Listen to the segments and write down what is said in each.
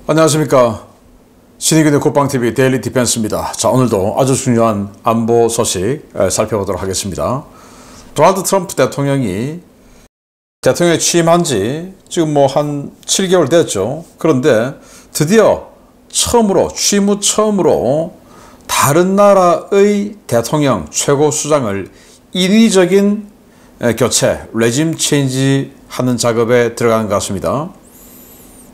안녕하십니까. 신의균의 국방TV 데일리 디펜스입니다. 자, 오늘도 아주 중요한 안보 소식 살펴보도록 하겠습니다. 도널드 트럼프 대통령이 대통령에 취임한 지 지금 한 7개월 됐죠. 그런데 드디어 취임 후 처음으로 다른 나라의 대통령 최고 수장을 인위적인 교체, 레짐 체인지 하는 작업에 들어가는 것 같습니다.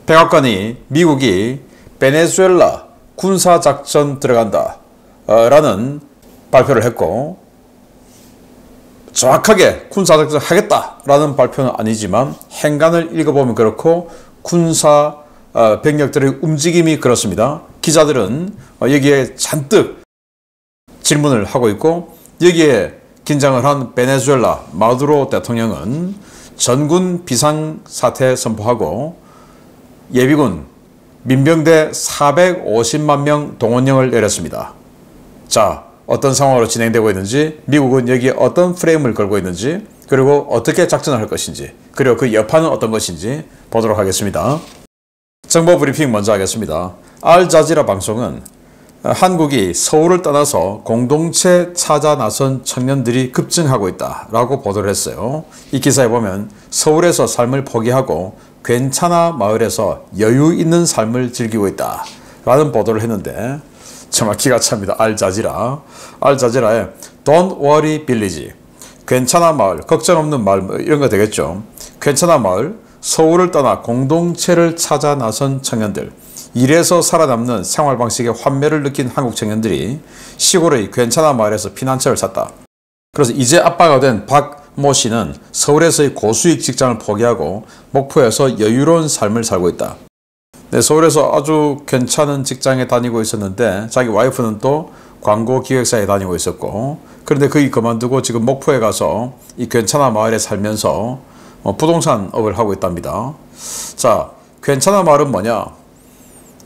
백악관이 미국이 베네수엘라 군사작전 들어간다 라는 발표를 했고, 정확하게 군사작전 하겠다 라는 발표는 아니지만 행간을 읽어보면 그렇고 군사 병력들의 움직임이 그렇습니다. 기자들은 여기에 잔뜩 질문을 하고 있고, 여기에 긴장을 한 베네수엘라 마두로 대통령은 전군 비상사태 선포하고 예비군 민병대 450만 명 동원령을 내렸습니다. 자, 어떤 상황으로 진행되고 있는지, 미국은 여기에 어떤 프레임을 걸고 있는지, 그리고 어떻게 작전을 할 것인지, 그리고 그 여파는 어떤 것인지 보도록 하겠습니다. 정보 브리핑 먼저 하겠습니다. 알자지라 방송은 한국이 서울을 떠나서 공동체 찾아 나선 청년들이 급증하고 있다라고 보도를 했어요. 이 기사에 보면 서울에서 삶을 포기하고 괜찮아 마을에서 여유 있는 삶을 즐기고 있다 라는 보도를 했는데, 정말 기가 찹니다. 알자지라에 Don't Worry Village, 괜찮아 마을, 걱정 없는 마을, 이런 거 되겠죠. 괜찮아 마을, 서울을 떠나 공동체를 찾아 나선 청년들, 일에서 살아남는 생활 방식의 환멸을 느낀 한국 청년들이 시골의 괜찮아 마을에서 피난처를 샀다. 그래서 이제 아빠가 된 박모 씨는 서울에서의 고수익 직장을 포기하고 목포에서 여유로운 삶을 살고 있다. 네, 서울에서 아주 괜찮은 직장에 다니고 있었는데 자기 와이프는 또 광고 기획사에 다니고 있었고, 그런데 그이 그만두고 지금 목포에 가서 이 괜찮아 마을에 살면서 부동산업을 하고 있답니다. 자, 괜찮아 마을은 뭐냐?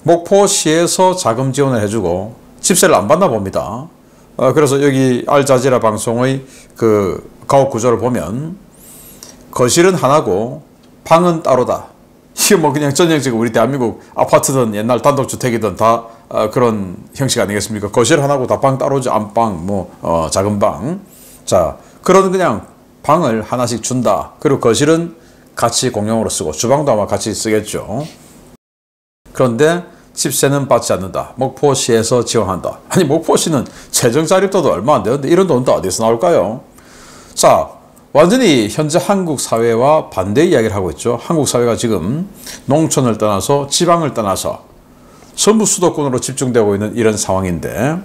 목포시에서 자금 지원을 해주고 집세를 안 받나 봅니다. 그래서 여기 알자지라 방송의 그 가옥 구조를 보면 거실은 하나고 방은 따로다. 이게 그냥 전형적인 우리 대한민국 아파트든 옛날 단독주택이든 다 그런 형식 아니겠습니까? 거실 하나고 다 방 따로지, 안방, 작은 방. 자, 그런 그냥 방을 하나씩 준다. 그리고 거실은 같이 공용으로 쓰고 주방도 아마 같이 쓰겠죠. 그런데 집세는 받지 않는다. 목포시에서 지원한다. 아니, 목포시는 재정자립도도 얼마 안 되는데 이런 돈도 어디서 나올까요? 자, 완전히 현재 한국 사회와 반대 이야기를 하고 있죠. 한국 사회가 지금 농촌을 떠나서 지방을 떠나서 전부 수도권으로 집중되고 있는 이런 상황인데,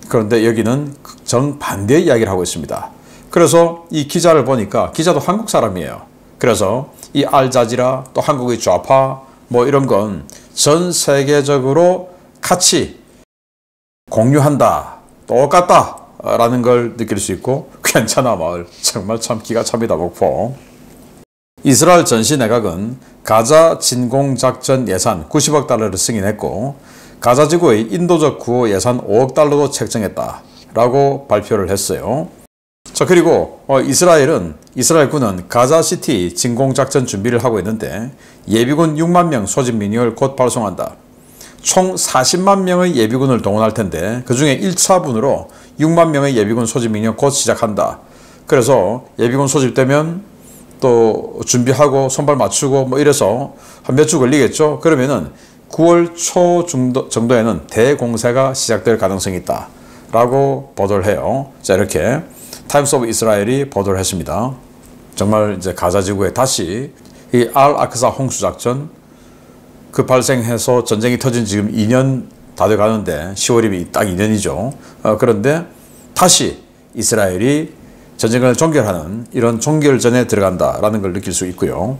그런데 여기는 정반대 이야기를 하고 있습니다. 그래서 이 기자를 보니까 기자도 한국 사람이에요. 그래서 이 알자지라 또 한국의 좌파 이런 건 전 세계적으로 같이 공유한다, 똑같다 라는 걸 느낄 수 있고, 괜찮아 마을, 정말 참 기가 찹니다. 목포. 이스라엘 전시 내각은 가자 진공작전 예산 90억 달러를 승인했고, 가자지구의 인도적 구호 예산 5억 달러도 책정했다 라고 발표를 했어요. 자, 그리고 이스라엘군은 가자시티 진공작전 준비를 하고 있는데 예비군 6만 명 소집 미니어를 곧 발송한다. 총 40만 명의 예비군을 동원할 텐데 그 중에 1차분으로 6만 명의 예비군 소집 미니어 곧 시작한다. 그래서 예비군 소집되면 또 준비하고 손발 맞추고 이래서 한 몇 주 걸리겠죠. 그러면은 9월 초 정도에는 대공세가 시작될 가능성이 있다 라고 보도를 해요. 자, 이렇게 타임스 오브 이스라엘이 보도를 했습니다. 정말 이제 가자지구에 다시 이 알-아크사 홍수작전 그 발생해서 전쟁이 터진 지금 2년 다 돼 가는데 10월이면 딱 2년이죠. 그런데 다시 이스라엘이 전쟁을 종결하는 이런 종결전에 들어간다라는 걸 느낄 수 있고요.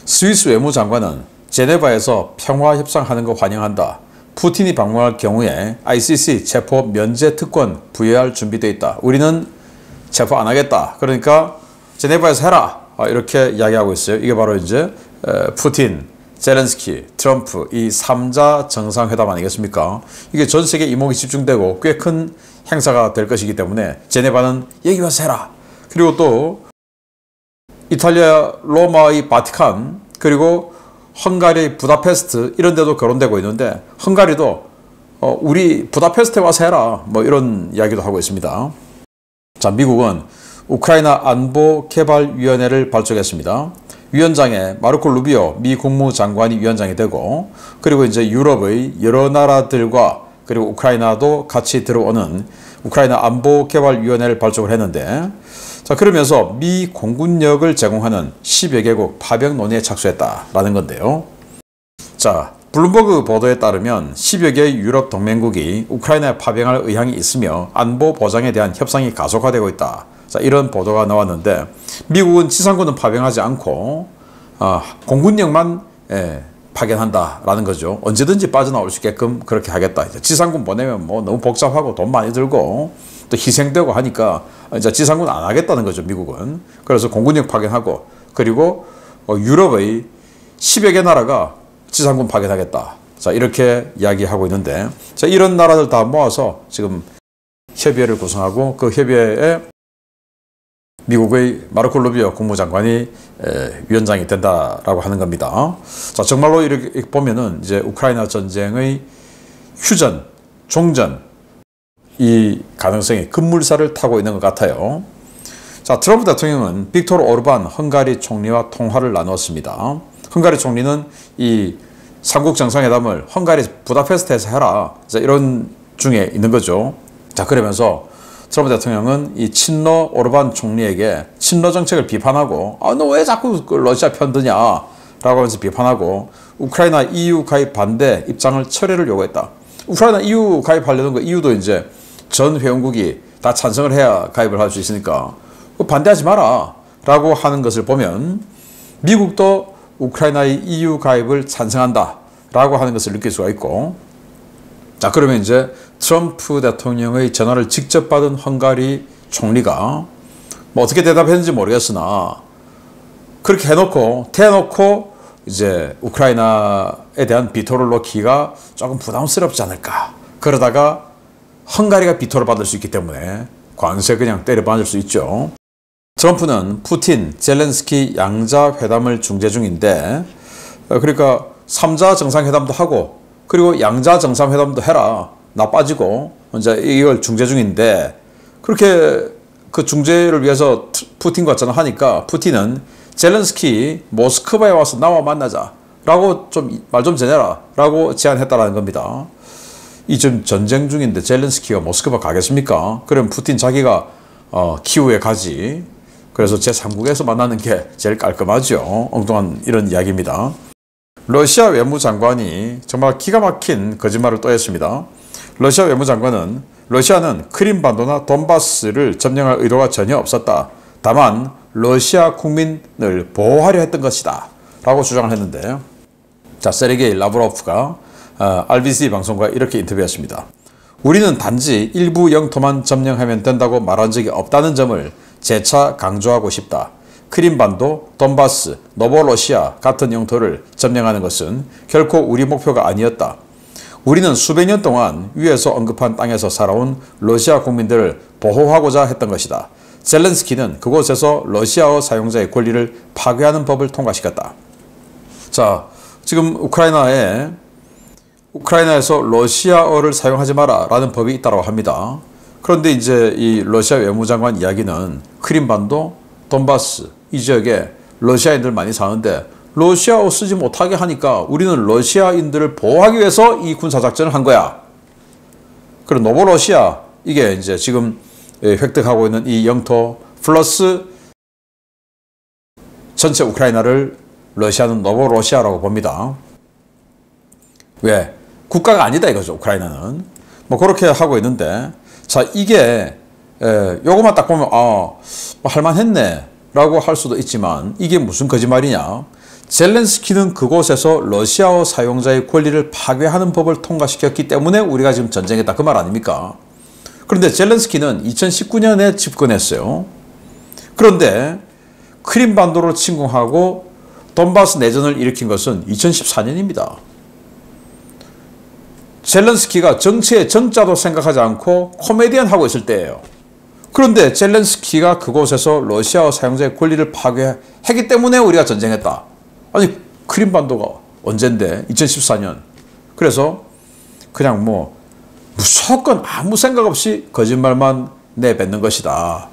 스위스 외무장관은 제네바에서 평화협상하는 거 환영한다. 푸틴이 방문할 경우에 ICC 체포 면제 특권 부여할 준비되어 있다. 우리는 체포 안 하겠다. 그러니까 제네바에서 해라. 이렇게 이야기하고 있어요. 이게 바로 이제 푸틴, 젤렌스키, 트럼프 이 3자 정상회담 아니겠습니까? 이게 전 세계 이목이 집중되고 꽤 큰 행사가 될 것이기 때문에 제네바는 여기 와서 해라. 그리고 또 이탈리아 로마의 바티칸, 그리고 헝가리 부다페스트 이런 데도 거론되고 있는데 헝가리도 우리 부다페스트에 와서 해라 뭐 이런 이야기도 하고 있습니다. 자, 미국은 우크라이나 안보개발위원회를 발족했습니다. 위원장에 마르코 루비오 미 국무장관이 위원장이 되고, 그리고 이제 유럽의 여러 나라들과 그리고 우크라이나도 같이 들어오는 우크라이나 안보개발위원회를 발족을 했는데, 자, 그러면서 미 공군력을 제공하는 10여 개국 파병 논의에 착수했다라는 건데요. 자, 블룸버그 보도에 따르면 10여 개의 유럽 동맹국이 우크라이나에 파병할 의향이 있으며 안보 보장에 대한 협상이 가속화되고 있다. 자, 이런 보도가 나왔는데, 미국은 지상군은 파병하지 않고 공군력만 파견한다라는 거죠. 언제든지 빠져나올 수 있게끔 그렇게 하겠다. 지상군 보내면 뭐 너무 복잡하고 돈 많이 들고 또 희생되고 하니까 이제 지상군 안 하겠다는 거죠, 미국은. 그래서 공군력 파견하고, 그리고 유럽의 10여 개 나라가 지상군 파견하겠다. 자, 이렇게 이야기하고 있는데, 자, 이런 나라들 다 모아서 지금 협의회를 구성하고 그 협의회에 미국의 마르코 루비오 국무장관이 위원장이 된다라고 하는 겁니다. 자, 정말로 이렇게 보면은 이제 우크라이나 전쟁의 휴전, 종전 이 가능성이 급물살을 타고 있는 것 같아요. 자, 트럼프 대통령은 빅토르 오르반 헝가리 총리와 통화를 나눴습니다. 헝가리 총리는 이 삼국 정상회담을 헝가리 부다페스트에서 해라. 자, 이런 중에 있는 거죠. 자, 그러면서 트럼프 대통령은 이 친러 오르반 총리에게 친러 정책을 비판하고, 너 왜 자꾸 러시아 편드냐 라고 하면서 비판하고, 우크라이나 EU 가입 반대 입장을 철회를 요구했다. 우크라이나 EU 가입하려는 거, EU도 이제 전 회원국이 다 찬성을 해야 가입을 할 수 있으니까 반대하지 마라 라고 하는 것을 보면 미국도 우크라이나의 EU 가입을 찬성한다 라고 하는 것을 느낄 수가 있고, 자, 그러면 이제 트럼프 대통령의 전화를 직접 받은 헝가리 총리가 뭐 어떻게 대답했는지 모르겠으나 그렇게 대놓고 이제 우크라이나에 대한 비토를 놓기가 조금 부담스럽지 않을까. 그러다가 헝가리가 비토를 받을 수 있기 때문에 관세 그냥 때려 맞을 수 있죠. 트럼프는 푸틴, 젤렌스키 양자 회담을 중재 중인데, 그러니까 3자 정상회담도 하고 그리고 양자 정상회담도 해라. 나 빠지고 이제 이걸 중재 중인데, 그렇게 그 중재를 위해서 푸틴과 전화하니까 푸틴은 젤렌스키 모스크바에 와서 나와 만나자 라고 좀 말 좀 전해라 라고 제안했다라는 겁니다. 이 지금 전쟁 중인데 젤렌스키가 모스크바 가겠습니까? 그럼 푸틴 자기가 키우에 가지. 그래서 제3국에서 만나는 게 제일 깔끔하죠. 엉뚱한 이런 이야기입니다. 러시아 외무장관이 정말 기가 막힌 거짓말을 또 했습니다. 러시아 외무장관은 러시아는 크림반도나 돈바스를 점령할 의도가 전혀 없었다. 다만 러시아 국민을 보호하려 했던 것이다 라고 주장을 했는데, 자, 세르게이 라브로프가 RBC 방송과 이렇게 인터뷰했습니다. 우리는 단지 일부 영토만 점령하면 된다고 말한 적이 없다는 점을 재차 강조하고 싶다. 크림반도, 돈바스, 노보로시아 같은 영토를 점령하는 것은 결코 우리 목표가 아니었다. 우리는 수백 년 동안 위에서 언급한 땅에서 살아온 러시아 국민들을 보호하고자 했던 것이다. 젤렌스키는 그곳에서 러시아어 사용자의 권리를 파괴하는 법을 통과시켰다. 자, 지금 우크라이나에서 러시아어를 사용하지 마라 라는 법이 있다고 합니다. 그런데 이제 이 러시아 외무장관 이야기는 크림반도, 돈바스 이 지역에 러시아인들 많이 사는데 러시아어 쓰지 못하게 하니까 우리는 러시아인들을 보호하기 위해서 이 군사작전을 한 거야. 그리고 노보로시아, 이게 이제 지금 획득하고 있는 이 영토 플러스 전체 우크라이나를 러시아는 노보로시아라고 봅니다. 왜? 국가가 아니다 이거죠, 우크라이나는. 뭐 그렇게 하고 있는데, 자, 이게 요거만 딱 보면 할만했네 라고 할 수도 있지만, 이게 무슨 거짓말이냐. 젤렌스키는 그곳에서 러시아어 사용자의 권리를 파괴하는 법을 통과시켰기 때문에 우리가 지금 전쟁했다, 그 말 아닙니까? 그런데 젤렌스키는 2019년에 집권했어요. 그런데 크림반도를 침공하고 돈바스 내전을 일으킨 것은 2014년입니다. 젤렌스키가 정치의 정자도 생각하지 않고 코미디언 하고 있을 때예요. 그런데 젤렌스키가 그곳에서 러시아어 사용자의 권리를 파괴했기 때문에 우리가 전쟁했다. 아니, 크림반도가 언젠데 2014년. 그래서 그냥 뭐 무조건 아무 생각 없이 거짓말만 내뱉는 것이다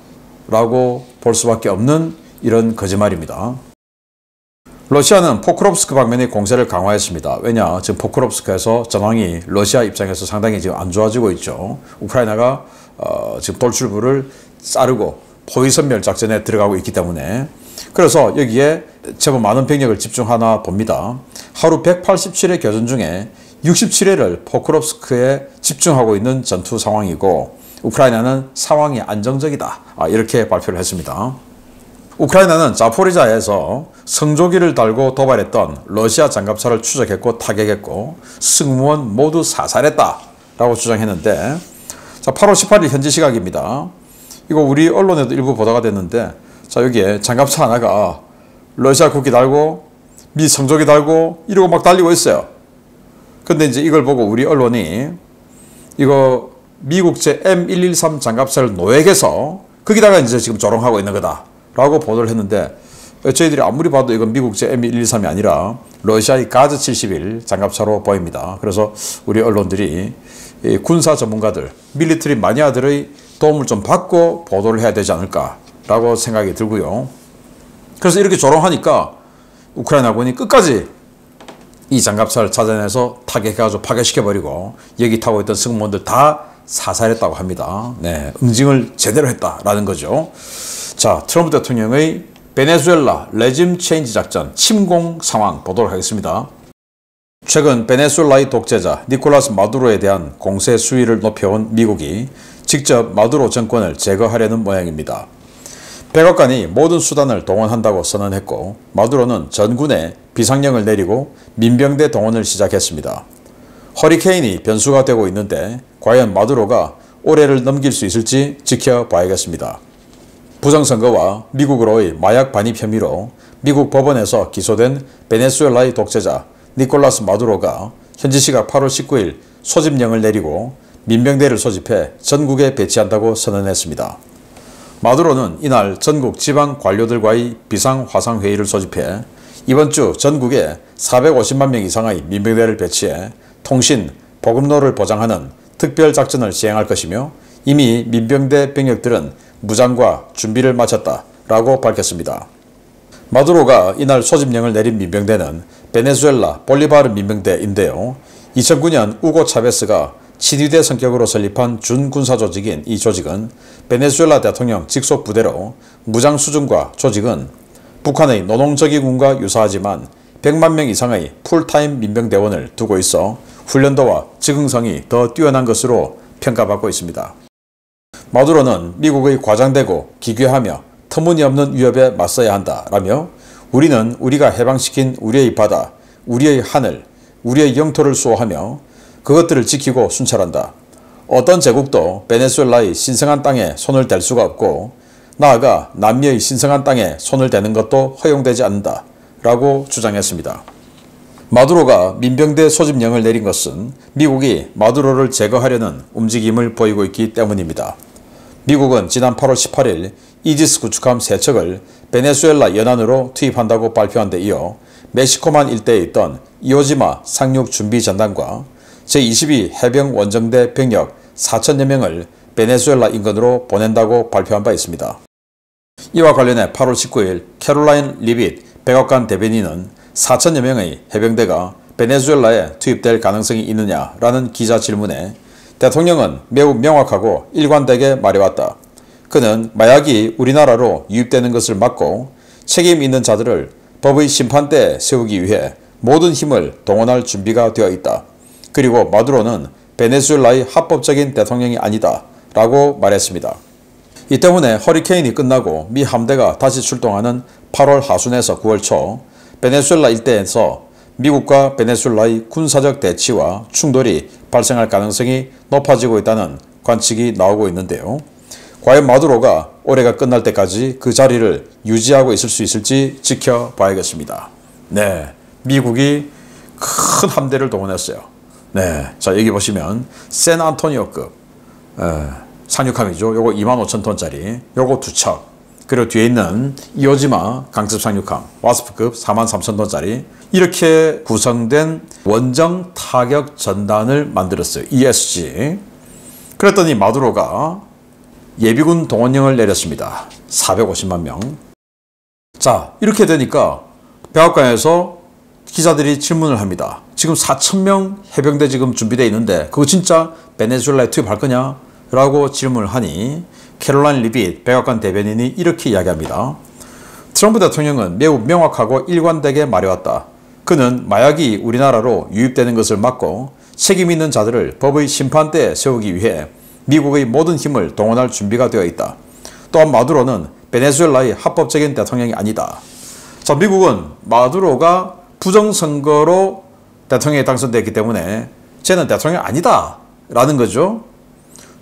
라고 볼 수밖에 없는 이런 거짓말입니다. 러시아는 포크롭스크 방면의 공세를 강화했습니다. 왜냐? 지금 포크롭스크에서 전황이 러시아 입장에서 상당히 지금 안 좋아지고 있죠. 우크라이나가 지금 돌출부를 자르고 포위선멸 작전에 들어가고 있기 때문에. 그래서 여기에 제법 많은 병력을 집중하나 봅니다. 하루 187회 교전 중에 67회를 포크롭스크에 집중하고 있는 전투 상황이고, 우크라이나는 상황이 안정적이다, 이렇게 발표를 했습니다. 우크라이나는 자포리자에서 성조기를 달고 도발했던 러시아 장갑차를 추적했고 타격했고 승무원 모두 사살했다라고 주장했는데, 자, 8월 18일 현지 시각입니다. 이거 우리 언론에도 일부 보도가 됐는데, 자, 여기에 장갑차 하나가 러시아 국기 달고 미 성조기 달고 이러고 막 달리고 있어요. 근데 이제 이걸 보고 우리 언론이 이거 미국제 M113 장갑차를 노획해서 거기다가 이제 지금 조롱하고 있는 거다 라고 보도를 했는데, 저희들이 아무리 봐도 이건 미국제 M113이 아니라 러시아의 가즈 71 장갑차로 보입니다. 그래서 우리 언론들이 군사 전문가들, 밀리터리 마니아들의 도움을 좀 받고 보도를 해야 되지 않을까라고 생각이 들고요. 그래서 이렇게 조롱하니까 우크라이나군이 끝까지 이 장갑차를 찾아내서 타격해가지고 파괴시켜버리고 여기 타고 있던 승무원들 다 사살했다고 합니다. 네, 응징을 제대로 했다라는 거죠. 자, 트럼프 대통령의 베네수엘라 레짐 체인지 작전 침공 상황 보도록 하겠습니다. 최근 베네수엘라의 독재자 니콜라스 마두로에 대한 공세 수위를 높여온 미국이 직접 마두로 정권을 제거하려는 모양입니다. 백악관이 모든 수단을 동원한다고 선언했고, 마두로는 전군에 비상령을 내리고 민병대 동원을 시작했습니다. 허리케인이 변수가 되고 있는데 과연 마두로가 올해를 넘길 수 있을지 지켜봐야겠습니다. 부정선거와 미국으로의 마약 반입 혐의로 미국 법원에서 기소된 베네수엘라의 독재자 니콜라스 마두로가 현지 시각 8월 19일 소집령을 내리고 민병대를 소집해 전국에 배치한다고 선언했습니다. 마두로는 이날 전국 지방 관료들과의 비상화상회의를 소집해 이번 주 전국에 450만 명 이상의 민병대를 배치해 통신, 보급로를 보장하는 특별작전을 시행할 것이며, 이미 민병대 병력들은 무장과 준비를 마쳤다라고 밝혔습니다. 마두로가 이날 소집령을 내린 민병대는 베네수엘라 볼리바르 민병대인데요. 2009년 우고 차베스가 친위대 성격으로 설립한 준군사 조직인 이 조직은 베네수엘라 대통령 직속 부대로 무장 수준과 조직은 북한의 노동적기군과 유사하지만 100만 명 이상의 풀타임 민병대원을 두고 있어 훈련도와 적응성이 더 뛰어난 것으로 평가받고 있습니다. 마두로는 미국의 과장되고 기괴하며 터무니없는 위협에 맞서야 한다라며, 우리는 우리가 해방시킨 우리의 바다, 우리의 하늘, 우리의 영토를 수호하며 그것들을 지키고 순찰한다. 어떤 제국도 베네수엘라의 신성한 땅에 손을 댈 수가 없고, 나아가 남미의 신성한 땅에 손을 대는 것도 허용되지 않는다 라고 주장했습니다. 마두로가 민병대 소집령을 내린 것은 미국이 마두로를 제거하려는 움직임을 보이고 있기 때문입니다. 미국은 지난 8월 18일 이지스 구축함 3척을 베네수엘라 연안으로 투입한다고 발표한 데 이어 멕시코만 일대에 있던 이오지마 상륙준비전단과 제22 해병 원정대 병력 4천여 명을 베네수엘라 인근으로 보낸다고 발표한 바 있습니다. 이와 관련해 8월 19일 캐롤라인 리빗 백악관 대변인은 4천여 명의 해병대가 베네수엘라에 투입될 가능성이 있느냐라는 기자 질문에 대통령은 매우 명확하고 일관되게 말해왔다. 그는 마약이 우리나라로 유입되는 것을 막고 책임 있는 자들을 법의 심판대에 세우기 위해 모든 힘을 동원할 준비가 되어 있다. 그리고 마두로는 베네수엘라의 합법적인 대통령이 아니다 라고 말했습니다. 이 때문에 허리케인이 끝나고 미 함대가 다시 출동하는 8월 하순에서 9월 초 베네수엘라 일대에서 미국과 베네수엘라의 군사적 대치와 충돌이 발생할 가능성이 높아지고 있다는 관측이 나오고 있는데요. 과연 마두로가 올해가 끝날 때까지 그 자리를 유지하고 있을 수 있을지 지켜봐야겠습니다. 네, 미국이 큰 함대를 동원했어요. 네, 자 여기 보시면 샌안토니오급 상륙함이죠. 요거 25,000톤짜리 요거 2척, 그리고 뒤에 있는 이오지마 강습 상륙함 와스프급 43,000톤짜리 이렇게 구성된 원정 타격 전단을 만들었어요. ESG. 그랬더니 마두로가 예비군 동원령을 내렸습니다. 450만 명. 자, 이렇게 되니까 백악관에서 기자들이 질문을 합니다. 지금 4,000명 해병대 지금 준비되어 있는데 그거 진짜 베네수엘라에 투입할 거냐? 라고 질문을 하니 캐롤라인 리빗 백악관 대변인이 이렇게 이야기합니다. 트럼프 대통령은 매우 명확하고 일관되게 말해왔다. 그는 마약이 우리나라로 유입되는 것을 막고 책임 있는 자들을 법의 심판대에 세우기 위해 미국의 모든 힘을 동원할 준비가 되어 있다. 또한 마두로는 베네수엘라의 합법적인 대통령이 아니다. 자, 미국은 마두로가 부정선거로 대통령에 당선됐기 때문에 쟤는 대통령이 아니다 라는 거죠.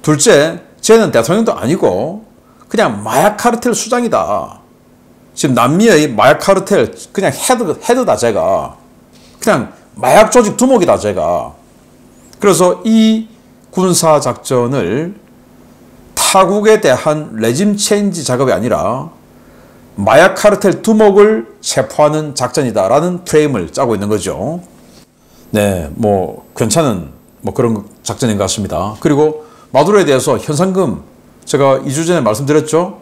둘째, 쟤는 대통령도 아니고 그냥 마약 카르텔 수장이다. 지금 남미의 마약 카르텔 그냥 헤드다 쟤가. 그냥 마약 조직 두목이다 쟤가. 그래서 이 군사작전을 타국에 대한 레짐 체인지 작업이 아니라 마약 카르텔 두목을 체포하는 작전이다라는 프레임을 짜고 있는 거죠. 네, 뭐 괜찮은 뭐 그런 작전인 것 같습니다. 그리고 마두로에 대해서 현상금 제가 2주 전에 말씀드렸죠.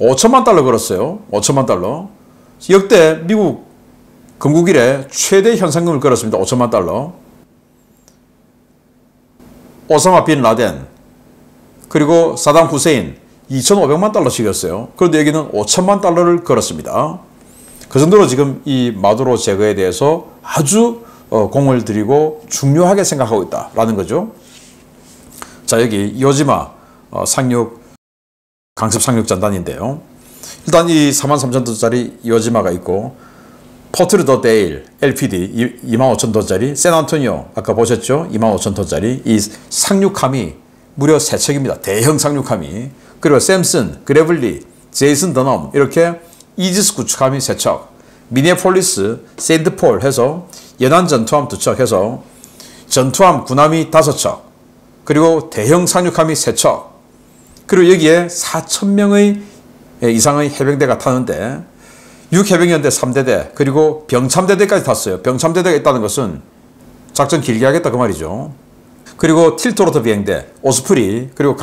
5천만 달러 걸었어요. 5천만 달러. 역대 미국 건국 이래 최대 현상금을 걸었습니다. 5천만 달러. 오사마 빈 라덴 그리고 사담 후세인 2,500만 달러씩이었어요. 그런데 여기는 5천만 달러를 걸었습니다. 그 정도로 지금 이 마두로 제거에 대해서 아주 공을 들이고 중요하게 생각하고 있다라는 거죠. 자, 여기 이오지마 강습 상륙 전단인데요. 일단 이 43,000톤짜리 이오지마가 있고 포트르더데일 LPD 25,000톤짜리 샌안토니오 아까 보셨죠? 25,000톤짜리 이 상륙함이 무려 3척입니다. 대형 상륙함이. 그리고 샘슨, 그레블리, 제이슨 더넘 이렇게 이지스 구축함이 3척 미네폴리스, 세인트폴 해서 연안 전투함 2척 해서 전투함 군함이 5척 그리고 대형 상륙함이 3척 그리고 여기에 4,000명의 이상의 해병대가 타는데 6해병연대 3대대 그리고 병참대대까지 탔어요. 병참대대가 있다는 것은 작전 길게 하겠다 그 말이죠. 그리고 틸트로터 비행대, 오스프리 그리고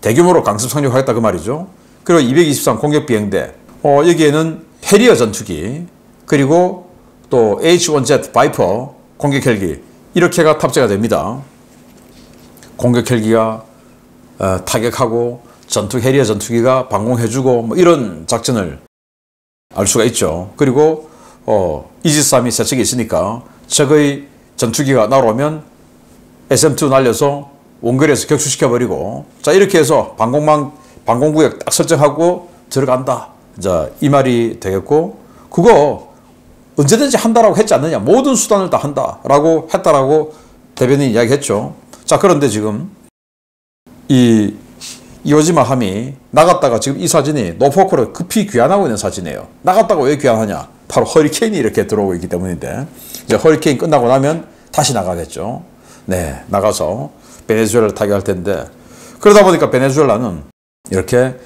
대규모로 강습 상륙하겠다 그 말이죠. 그리고 223 공격 비행대 여기에는 해리어 전투기 그리고 또 H-1Z 바이퍼 공격 헬기 이렇게가 탑재가 됩니다. 공격 헬기가 타격하고 전투 해리어 전투기가 방공해주고 뭐 이런 작전을 알 수가 있죠. 그리고 이지스함이 3척이 있으니까 적의 전투기가 날아오면 SM2 날려서 원거리에서 격추시켜버리고 자 이렇게 해서 방공구역 딱 설정하고 들어간다. 자, 이 말이 되겠고 그거 언제든지 한다라고 했지 않느냐. 모든 수단을 다 한다라고 했다라고 대변인이 이야기했죠. 자, 그런데 지금 이 이오지마 함이 나갔다가 지금 이 사진이 노포크로 급히 귀환하고 있는 사진이에요. 나갔다가 왜 귀환하냐? 바로 허리케인이 이렇게 들어오고 있기 때문인데 이제 허리케인 끝나고 나면 다시 나가겠죠. 네, 나가서 베네수엘라를 타격할 텐데 그러다 보니까 베네수엘라는 이렇게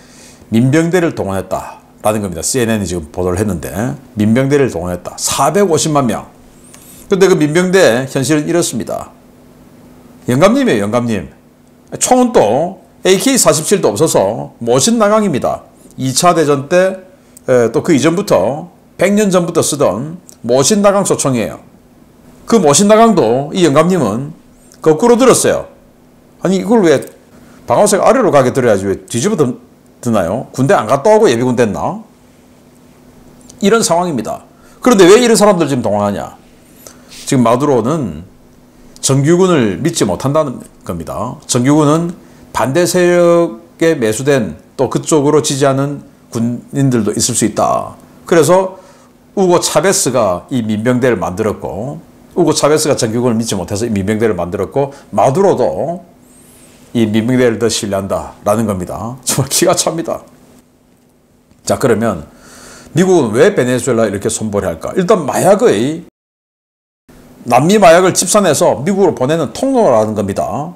민병대를 동원했다라는 겁니다. CNN이 지금 보도를 했는데 민병대를 동원했다. 450만 명. 그런데 그 민병대 현실은 이렇습니다. 영감님이에요. 영감님. 총은 또 AK-47도 없어서 모신나강입니다. 2차 대전 때 또 그 이전부터 100년 전부터 쓰던 모신나강 소총이에요. 그 모신나강도 이 영감님은 거꾸로 들었어요. 아니 이걸 왜 방아쇠가 아래로 가게 들어야지 왜 뒤집어 드나요? 군대 안 갔다 오고 예비군 됐나? 이런 상황입니다. 그런데 왜 이런 사람들 지금 동원하냐? 지금 마두로는 정규군을 믿지 못한다는 겁니다. 정규군은 반대 세력에 매수된 또 그쪽으로 지지하는 군인들도 있을 수 있다. 그래서 우고 차베스가 이 민병대를 만들었고 우고 차베스가 정규군을 믿지 못해서 이 민병대를 만들었고 마두로도 이 민병대를 더 신뢰한다라는 겁니다. 정말 기가 찹니다. 자, 그러면 미국은 왜 베네수엘라 이렇게 손벌이 할까? 일단 남미 마약을 집산해서 미국으로 보내는 통로라는 겁니다.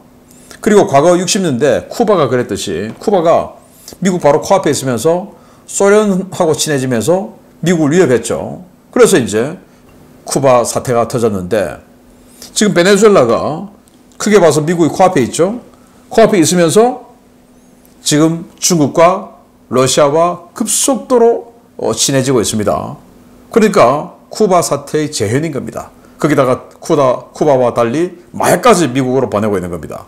그리고 과거 60년대 쿠바가 그랬듯이 쿠바가 미국 바로 코앞에 있으면서 소련하고 친해지면서 미국을 위협했죠. 그래서 이제 쿠바 사태가 터졌는데 지금 베네수엘라가 크게 봐서 미국이 코앞에 있죠. 코앞에 있으면서 지금 중국과 러시아와 급속도로 친해지고 있습니다. 그러니까 쿠바 사태의 재현인 겁니다. 거기다가 쿠바와 달리 마약까지 미국으로 보내고 있는 겁니다.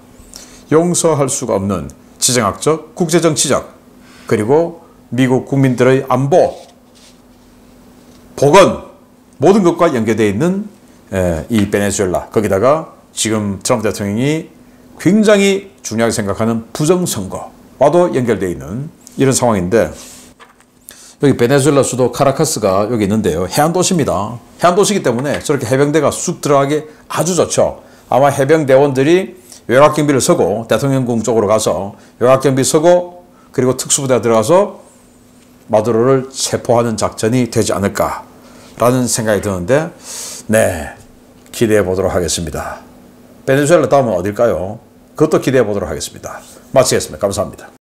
용서할 수가 없는 지정학적, 국제정치적, 그리고 미국 국민들의 안보, 보건, 모든 것과 연계되어 있는 이 베네수엘라, 거기다가 지금 트럼프 대통령이 굉장히 중요하게 생각하는 부정선거와도 연결되어 있는 이런 상황인데, 여기 베네수엘라 수도 카라카스가 여기 있는데요. 해안도시입니다. 해안도시이기 때문에 저렇게 해병대가 쑥 들어가기 아주 좋죠. 아마 해병대원들이 외곽경비를 서고 대통령궁 쪽으로 가서 외곽경비 서고 그리고 특수부대가 들어가서 마두로를 체포하는 작전이 되지 않을까라는 생각이 드는데, 네, 기대해 보도록 하겠습니다. 베네수엘라 다음은 어딜까요? 그것도 기대해 보도록 하겠습니다. 마치겠습니다. 감사합니다.